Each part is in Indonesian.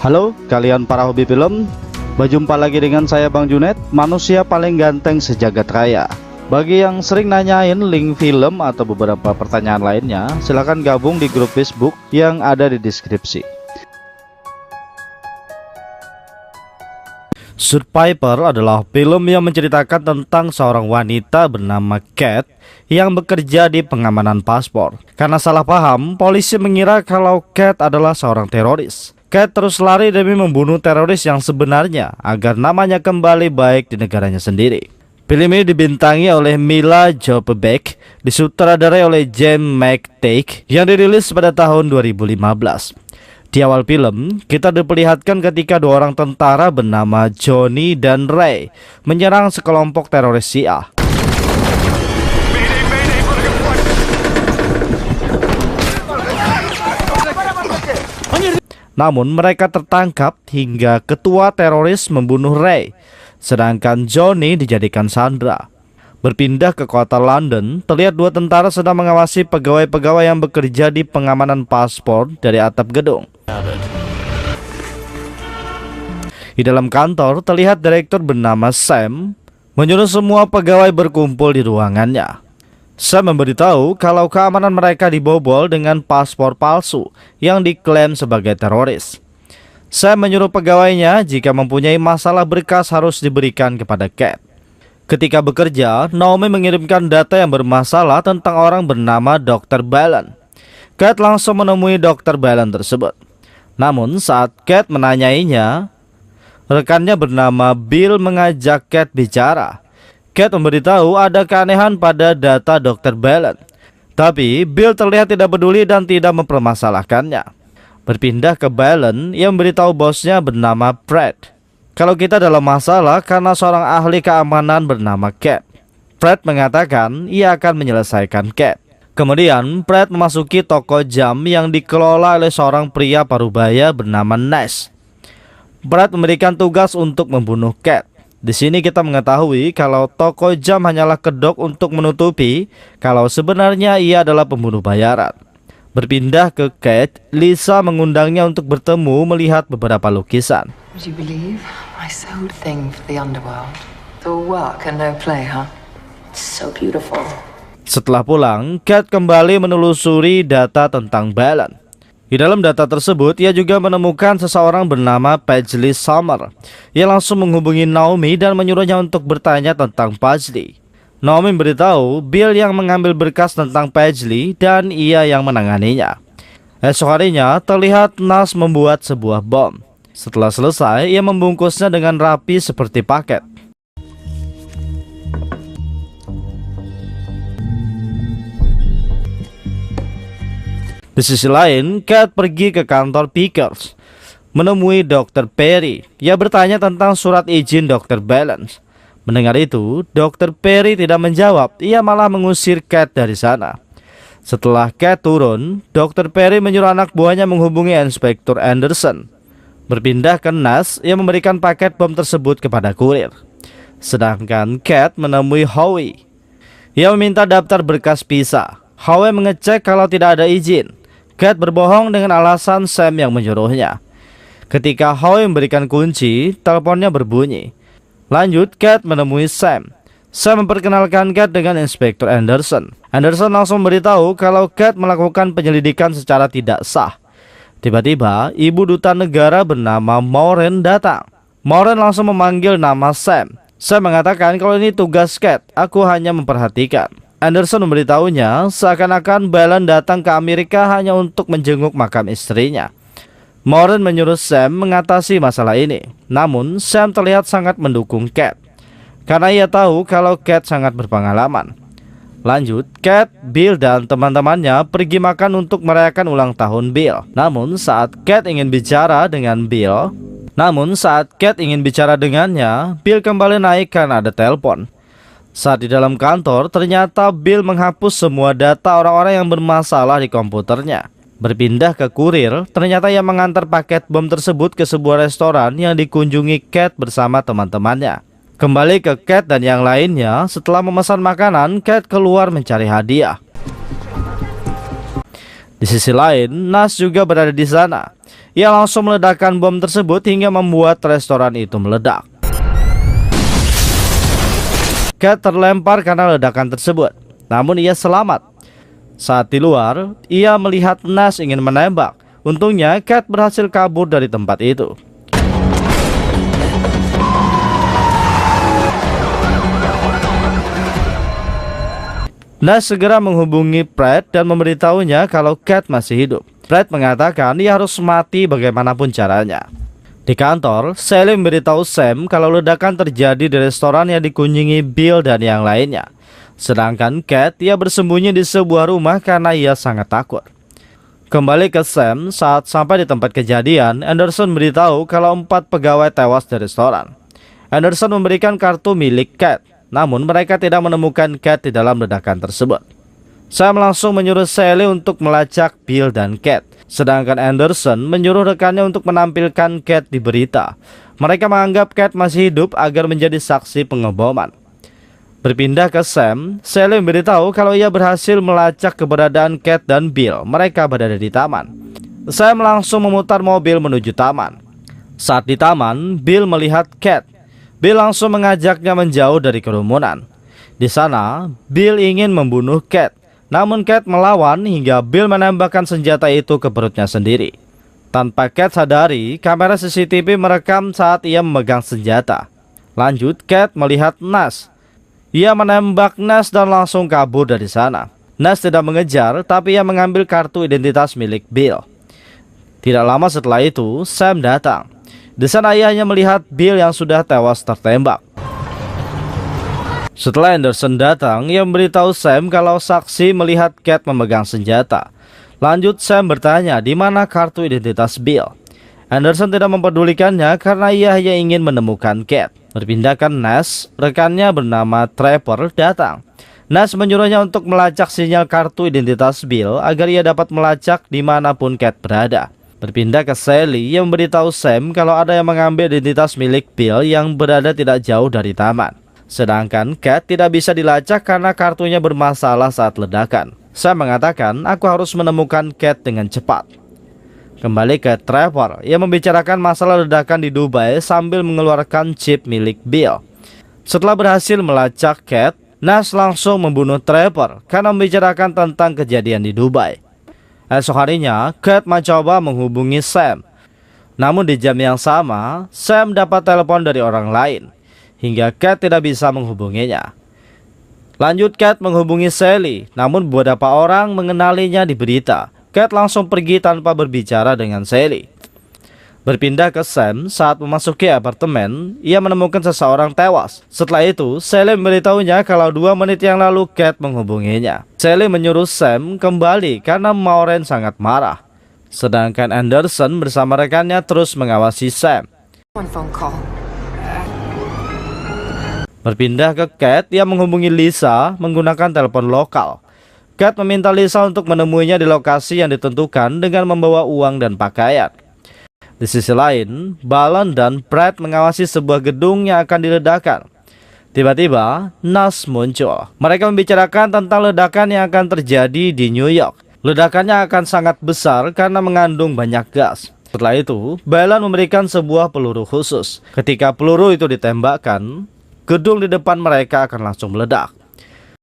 Halo kalian para hobi film, berjumpa lagi dengan saya Bang Junet, manusia paling ganteng sejagat raya. Bagi yang sering nanyain link film atau beberapa pertanyaan lainnya, silahkan gabung di grup Facebook yang ada di deskripsi. Survivor adalah film yang menceritakan tentang seorang wanita bernama Kate yang bekerja di pengamanan paspor. Karena salah paham, polisi mengira kalau Kate adalah seorang teroris. Kate terus lari demi membunuh teroris yang sebenarnya agar namanya kembali baik di negaranya sendiri. Film ini dibintangi oleh Milla Jovovich, disutradarai oleh James McTeigue yang dirilis pada tahun 2015. Di awal film, kita diperlihatkan ketika dua orang tentara bernama Johnny dan Ray menyerang sekelompok teroris Syiah. Namun mereka tertangkap hingga ketua teroris membunuh Ray, sedangkan Johnny dijadikan sandera. Berpindah ke kota London, terlihat dua tentara sedang mengawasi pegawai-pegawai yang bekerja di pengamanan paspor dari atap gedung. Di dalam kantor, terlihat direktur bernama Sam menyuruh semua pegawai berkumpul di ruangannya. Sam memberitahu kalau keamanan mereka dibobol dengan paspor palsu yang diklaim sebagai teroris. Sam menyuruh pegawainya jika mempunyai masalah berkas harus diberikan kepada Kate. Ketika bekerja, Naomi mengirimkan data yang bermasalah tentang orang bernama Dr. Balon. Kate langsung menemui Dr. Balon tersebut. Namun saat Kate menanyainya, rekannya bernama Bill mengajak Kate bicara. Kate memberitahu ada keanehan pada data Dr. Balon. Tapi Bill terlihat tidak peduli dan tidak mempermasalahkannya. Berpindah ke Balon yang memberitahu bosnya bernama Fred kalau kita dalam masalah karena seorang ahli keamanan bernama Kate. Fred mengatakan ia akan menyelesaikan Kate. Kemudian Fred memasuki toko jam yang dikelola oleh seorang pria parubaya bernama Nash. Fred memberikan tugas untuk membunuh Kate. Di sini kita mengetahui kalau toko jam hanyalah kedok untuk menutupi kalau sebenarnya ia adalah pembunuh bayaran. Berpindah ke Kate, Lisa mengundangnya untuk bertemu melihat beberapa lukisan. Would you believe I sold thing for the underworld? It's all work and no play, huh? It's so beautiful. Setelah pulang, Kate kembali menelusuri data tentang Balon. Di dalam data tersebut, ia juga menemukan seseorang bernama Paisley Summer. Ia langsung menghubungi Naomi dan menyuruhnya untuk bertanya tentang Paisley. Naomi beritahu Bill yang mengambil berkas tentang Paisley dan ia yang menanganinya. Esok harinya, terlihat Nash membuat sebuah bom. Setelah selesai, ia membungkusnya dengan rapi seperti paket. Di sisi lain, Kate pergi ke kantor Pickers, menemui Dr. Perry. Ia bertanya tentang surat izin Dr. Balon. Mendengar itu, Dr. Perry tidak menjawab, ia malah mengusir Kate dari sana. Setelah Kate turun, Dr. Perry menyuruh anak buahnya menghubungi Inspektur Anderson. Berpindah ke Nash, ia memberikan paket bom tersebut kepada kurir. Sedangkan Kate menemui Howie. Ia meminta daftar berkas visa. Howie mengecek kalau tidak ada izin. Kate berbohong dengan alasan Sam yang menyuruhnya. Ketika Howie memberikan kunci, teleponnya berbunyi. Lanjut, Kate menemui Sam. Sam memperkenalkan Kate dengan Inspektur Anderson. Anderson langsung memberitahu kalau Kate melakukan penyelidikan secara tidak sah. Tiba-tiba, ibu duta negara bernama Maureen datang. Maureen langsung memanggil nama Sam. Sam mengatakan kalau ini tugas Kate, aku hanya memperhatikan. Anderson memberitahunya seakan-akan Balon datang ke Amerika hanya untuk menjenguk makam istrinya. Maureen menyuruh Sam mengatasi masalah ini. Namun Sam terlihat sangat mendukung Kate karena ia tahu kalau Kate sangat berpengalaman. Lanjut, Kate, Bill dan teman-temannya pergi makan untuk merayakan ulang tahun Bill. Namun saat Kate ingin bicara dengannya, Bill kembali naik karena ada telepon. Saat di dalam kantor, ternyata Bill menghapus semua data orang-orang yang bermasalah di komputernya. Berpindah ke kurir, ternyata ia mengantar paket bom tersebut ke sebuah restoran yang dikunjungi Kate bersama teman-temannya. Kembali ke Kate dan yang lainnya, setelah memesan makanan, Kate keluar mencari hadiah. Di sisi lain, Nash juga berada di sana. Ia langsung meledakkan bom tersebut hingga membuat restoran itu meledak. Cat terlempar karena ledakan tersebut, namun ia selamat. Saat di luar, ia melihat Nash ingin menembak. Untungnya, Cat berhasil kabur dari tempat itu. Nash segera menghubungi Pratt dan memberitahunya kalau Cat masih hidup. Pratt mengatakan ia harus mati bagaimanapun caranya. Di kantor, Sally memberitahu Sam kalau ledakan terjadi di restoran yang dikunjungi Bill dan yang lainnya. Sedangkan Cat, ia bersembunyi di sebuah rumah karena ia sangat takut. Kembali ke Sam, saat sampai di tempat kejadian, Anderson memberitahu kalau 4 pegawai tewas di restoran. Anderson memberikan kartu milik Cat, namun mereka tidak menemukan Cat di dalam ledakan tersebut. Sam langsung menyuruh Sally untuk melacak Bill dan Cat, sedangkan Anderson menyuruh rekannya untuk menampilkan Cat di berita. Mereka menganggap Cat masih hidup agar menjadi saksi pengeboman. Berpindah ke Sam, Sally memberitahu kalau ia berhasil melacak keberadaan Cat dan Bill. Mereka berada di taman. Sam langsung memutar mobil menuju taman. Saat di taman, Bill melihat Cat. Bill langsung mengajaknya menjauh dari kerumunan. Di sana, Bill ingin membunuh Cat. Namun Cat melawan hingga Bill menembakkan senjata itu ke perutnya sendiri. Tanpa Cat sadari, kamera CCTV merekam saat ia memegang senjata. Lanjut, Cat melihat Nash. Ia menembak Nash dan langsung kabur dari sana. Nash tidak mengejar, tapi ia mengambil kartu identitas milik Bill. Tidak lama setelah itu, Sam datang. Di sana ayahnya melihat Bill yang sudah tewas tertembak. Setelah Anderson datang, ia memberitahu Sam kalau saksi melihat Cat memegang senjata. Lanjut, Sam bertanya di mana kartu identitas Bill. Anderson tidak mempedulikannya karena ia hanya ingin menemukan Cat. Berpindahkan Nash, rekannya bernama Trevor datang. Nash menyuruhnya untuk melacak sinyal kartu identitas Bill agar ia dapat melacak dimanapun Cat berada. Berpindah ke Sally, ia memberitahu Sam kalau ada yang mengambil identitas milik Bill yang berada tidak jauh dari taman. Sedangkan Cat tidak bisa dilacak karena kartunya bermasalah saat ledakan. Sam mengatakan, aku harus menemukan Cat dengan cepat. Kembali ke Trevor, ia membicarakan masalah ledakan di Dubai sambil mengeluarkan chip milik Bill. Setelah berhasil melacak Cat, Nash langsung membunuh Trevor karena membicarakan tentang kejadian di Dubai. Esok harinya, Cat mencoba menghubungi Sam. Namun di jam yang sama, Sam dapat telepon dari orang lain, hingga Cat tidak bisa menghubunginya. Lanjut, Cat menghubungi Sally, namun beberapa orang mengenalinya di berita. Cat langsung pergi tanpa berbicara dengan Sally. Berpindah ke Sam, saat memasuki apartemen, ia menemukan seseorang tewas. Setelah itu, Sally memberitahunya kalau 2 menit yang lalu Cat menghubunginya. Sally menyuruh Sam kembali karena Maureen sangat marah. Sedangkan Anderson bersama rekannya terus mengawasi Sam. One phone call. Berpindah ke Cat, ia menghubungi Lisa menggunakan telepon lokal. Cat meminta Lisa untuk menemuinya di lokasi yang ditentukan dengan membawa uang dan pakaian. Di sisi lain, Balon dan Pratt mengawasi sebuah gedung yang akan diledakkan. Tiba-tiba, Nash muncul. Mereka membicarakan tentang ledakan yang akan terjadi di New York. Ledakannya akan sangat besar karena mengandung banyak gas. Setelah itu, Balon memberikan sebuah peluru khusus. Ketika peluru itu ditembakkan, gedung di depan mereka akan langsung meledak.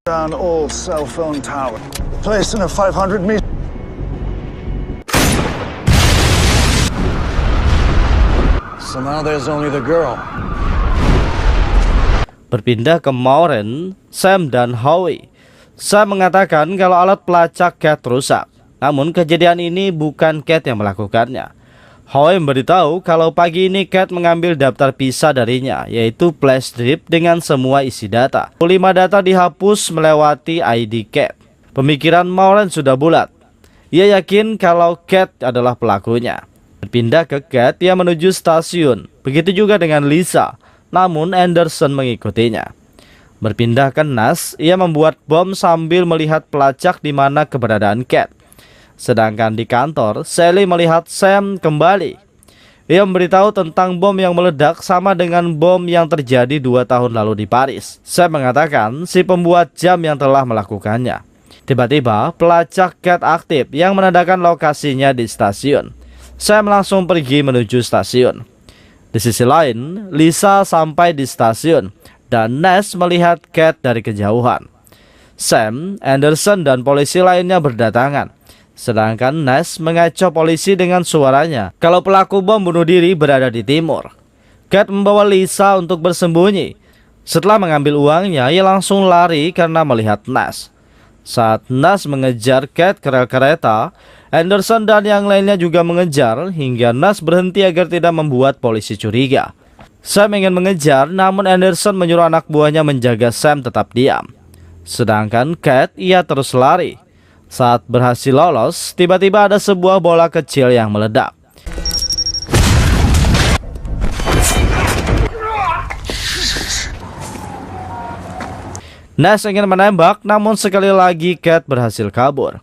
Down all cell phone tower. Placed in a 500 meter. So now there's only the girl. Berpindah ke Maureen, Sam dan Howie. Sam mengatakan kalau alat pelacak Cat rusak. Namun kejadian ini bukan Cat yang melakukannya. Howie memberitahu kalau pagi ini Cat mengambil daftar visa darinya, yaitu flash drive dengan semua isi data. 5 data dihapus melewati ID Cat. Pemikiran Maureen sudah bulat. Ia yakin kalau Cat adalah pelakunya. Berpindah ke Cat, ia menuju stasiun. Begitu juga dengan Lisa, namun Anderson mengikutinya. Berpindah ke Nash, ia membuat bom sambil melihat pelacak di mana keberadaan Cat. Sedangkan di kantor, Sally melihat Sam kembali. Ia memberitahu tentang bom yang meledak sama dengan bom yang terjadi 2 tahun lalu di Paris. Sam mengatakan si pembuat jam yang telah melakukannya. Tiba-tiba, pelacak Cat aktif yang menandakan lokasinya di stasiun. Sam langsung pergi menuju stasiun. Di sisi lain, Lisa sampai di stasiun dan Nash melihat Kate dari kejauhan. Sam, Anderson, dan polisi lainnya berdatangan. Sedangkan Nash mengecoh polisi dengan suaranya kalau pelaku bom bunuh diri berada di timur. Kate membawa Lisa untuk bersembunyi. Setelah mengambil uangnya, ia langsung lari karena melihat Nash. Saat Nash mengejar Kate ke rel kereta, Anderson dan yang lainnya juga mengejar hingga Nash berhenti agar tidak membuat polisi curiga. Sam ingin mengejar, namun Anderson menyuruh anak buahnya menjaga Sam tetap diam. Sedangkan Kate, ia terus lari. Saat berhasil lolos, tiba-tiba ada sebuah bola kecil yang meledak. Nash ingin menembak, namun sekali lagi Kate berhasil kabur.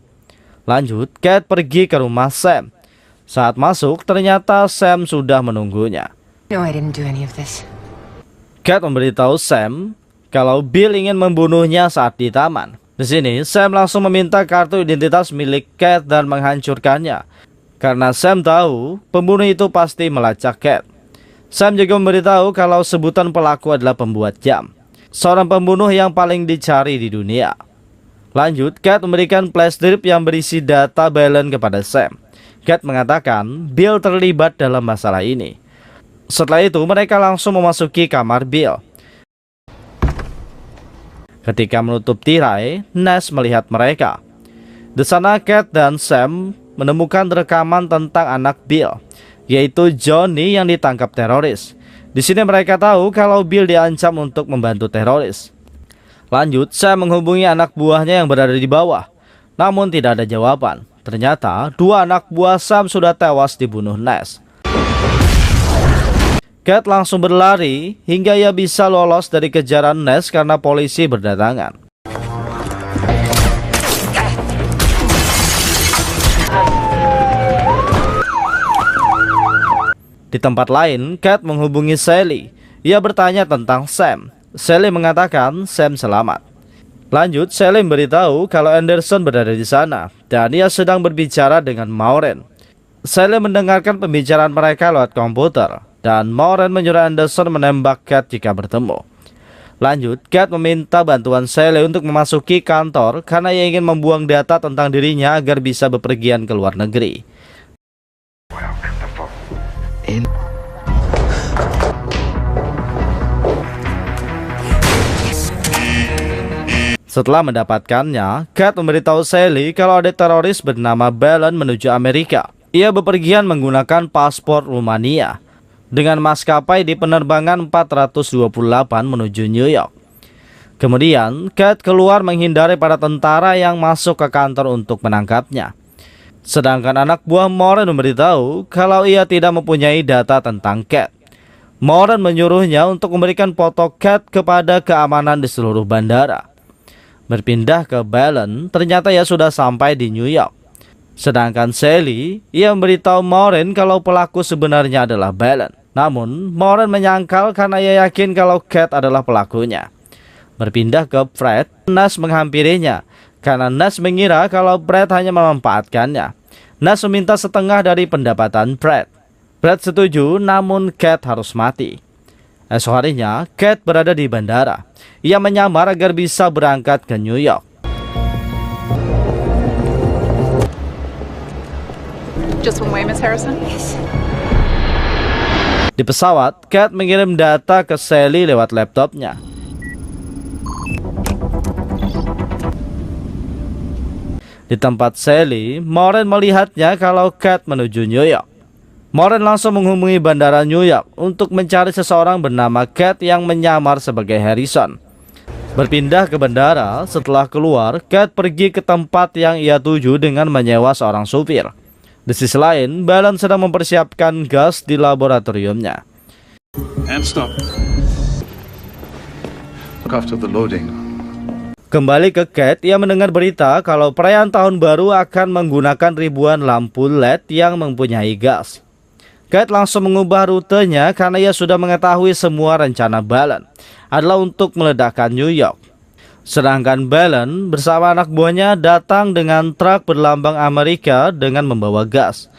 Lanjut, Kate pergi ke rumah Sam. Saat masuk, ternyata Sam sudah menunggunya. No, I didn't do any of this. Kate memberitahu Sam kalau Bill ingin membunuhnya saat di taman. Di sini, Sam langsung meminta kartu identitas milik Kate dan menghancurkannya. Karena Sam tahu pembunuh itu pasti melacak Kate. Sam juga memberitahu kalau sebutan pelaku adalah pembuat jam, seorang pembunuh yang paling dicari di dunia. Lanjut, Kate memberikan flash drive yang berisi data Balance kepada Sam. Kate mengatakan Bill terlibat dalam masalah ini. Setelah itu, mereka langsung memasuki kamar Bill. Ketika menutup tirai, Nash melihat mereka. Di sana, Kate dan Sam menemukan rekaman tentang anak Bill, yaitu Johnny yang ditangkap teroris. Di sini mereka tahu kalau Bill diancam untuk membantu teroris. Lanjut, Sam menghubungi anak buahnya yang berada di bawah, namun tidak ada jawaban. Ternyata, dua anak buah Sam sudah tewas dibunuh Nash. Kate langsung berlari hingga ia bisa lolos dari kejaran Nash karena polisi berdatangan. Di tempat lain, Kate menghubungi Sally. Ia bertanya tentang Sam. Sally mengatakan Sam selamat. Lanjut, Sally memberitahu kalau Anderson berada di sana dan ia sedang berbicara dengan Maureen. Sally mendengarkan pembicaraan mereka lewat komputer dan Maureen menyuruh Anderson menembak Kate jika bertemu. Lanjut, Kate meminta bantuan Sally untuk memasuki kantor karena ia ingin membuang data tentang dirinya agar bisa bepergian ke luar negeri. Setelah mendapatkannya, Kate memberitahu Sally kalau ada teroris bernama Balance menuju Amerika. Ia bepergian menggunakan paspor Rumania dengan maskapai di penerbangan 428 menuju New York. Kemudian, Kate keluar menghindari para tentara yang masuk ke kantor untuk menangkapnya. Sedangkan anak buah Maureen memberitahu kalau ia tidak mempunyai data tentang Kate. Maureen menyuruhnya untuk memberikan foto Kate kepada keamanan di seluruh bandara. Berpindah ke Balance, ternyata ia sudah sampai di New York. Sedangkan Sally, ia memberitahu Maureen kalau pelaku sebenarnya adalah Balance. Namun, Maureen menyangkal karena ia yakin kalau Kate adalah pelakunya. Berpindah ke Fred, Nash menghampirinya karena Nash mengira kalau Fred hanya memanfaatkannya. Nash meminta setengah dari pendapatan Fred. Fred setuju, namun Kate harus mati. Esok harinya, Kate berada di bandara. Ia menyamar agar bisa berangkat ke New York. Just one way, Miss Harrison? Yes. Di pesawat, Kate mengirim data ke Sally lewat laptopnya. Di tempat Sally, Maureen melihatnya kalau Kate menuju New York. Maureen langsung menghubungi bandara New York untuk mencari seseorang bernama Kate yang menyamar sebagai Harrison. Berpindah ke bandara, setelah keluar, Kate pergi ke tempat yang ia tuju dengan menyewa seorang supir. Di sisi lain, Balance sedang mempersiapkan gas di laboratoriumnya. And stop. Look after the loading. Kembali ke Kate, ia mendengar berita kalau perayaan tahun baru akan menggunakan ribuan lampu LED yang mempunyai gas. Kate langsung mengubah rutenya karena ia sudah mengetahui semua rencana Balance adalah untuk meledakkan New York. Sedangkan Balance bersama anak buahnya datang dengan truk berlambang Amerika dengan membawa gas.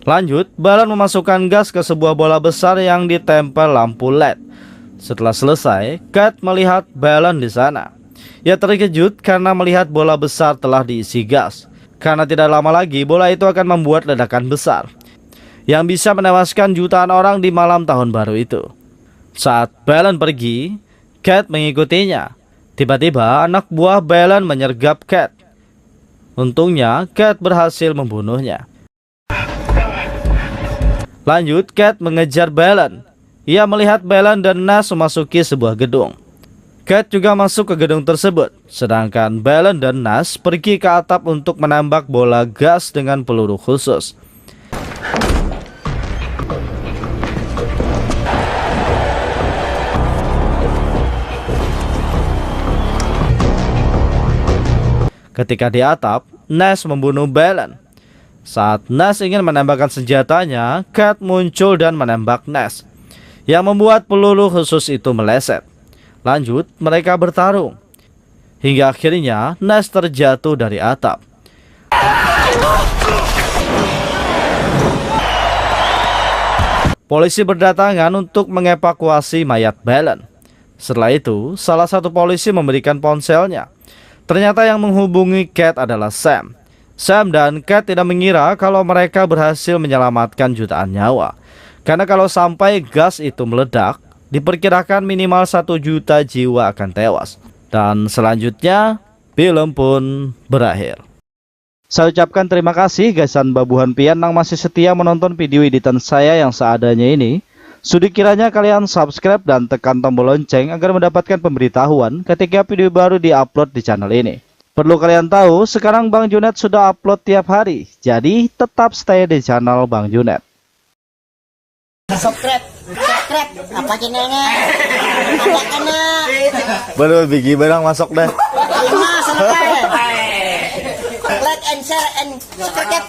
Lanjut, Balon memasukkan gas ke sebuah bola besar yang ditempel lampu LED. Setelah selesai, Cat melihat Balon di sana. Ia terkejut karena melihat bola besar telah diisi gas. Karena tidak lama lagi, bola itu akan membuat ledakan besar yang bisa menewaskan jutaan orang di malam tahun baru itu. Saat Balon pergi, Cat mengikutinya. Tiba-tiba anak buah Balon menyergap Cat. Untungnya, Cat berhasil membunuhnya. Lanjut, Cat mengejar Balon. Ia melihat Balon dan Nash memasuki sebuah gedung. Cat juga masuk ke gedung tersebut, sedangkan Balon dan Nash pergi ke atap untuk menembak bola gas dengan peluru khusus. Ketika di atap, Nash membunuh Balon. Saat Nash ingin menembakkan senjatanya, Cat muncul dan menembak Nash, yang membuat peluru khusus itu meleset. Lanjut, mereka bertarung. Hingga akhirnya, Nash terjatuh dari atap. Polisi berdatangan untuk mengevakuasi mayat Balon. Setelah itu, salah satu polisi memberikan ponselnya. Ternyata yang menghubungi Cat adalah Sam. Sam dan Cat tidak mengira kalau mereka berhasil menyelamatkan jutaan nyawa. Karena kalau sampai gas itu meledak, diperkirakan minimal 1 juta jiwa akan tewas. Dan selanjutnya, film pun berakhir. Saya ucapkan terima kasih gaisan babuhan pian yang masih setia menonton video editan saya yang seadanya ini. Sudi kiranya kalian subscribe dan tekan tombol lonceng agar mendapatkan pemberitahuan ketika video baru diupload di channel ini. Perlu kalian tahu, sekarang Bang Junet sudah upload tiap hari. Jadi tetap stay di channel Bang Junet. Subscribe apa channelnya? Ada kena. Baru bigi barang masuk deh. Like and share and subscribe.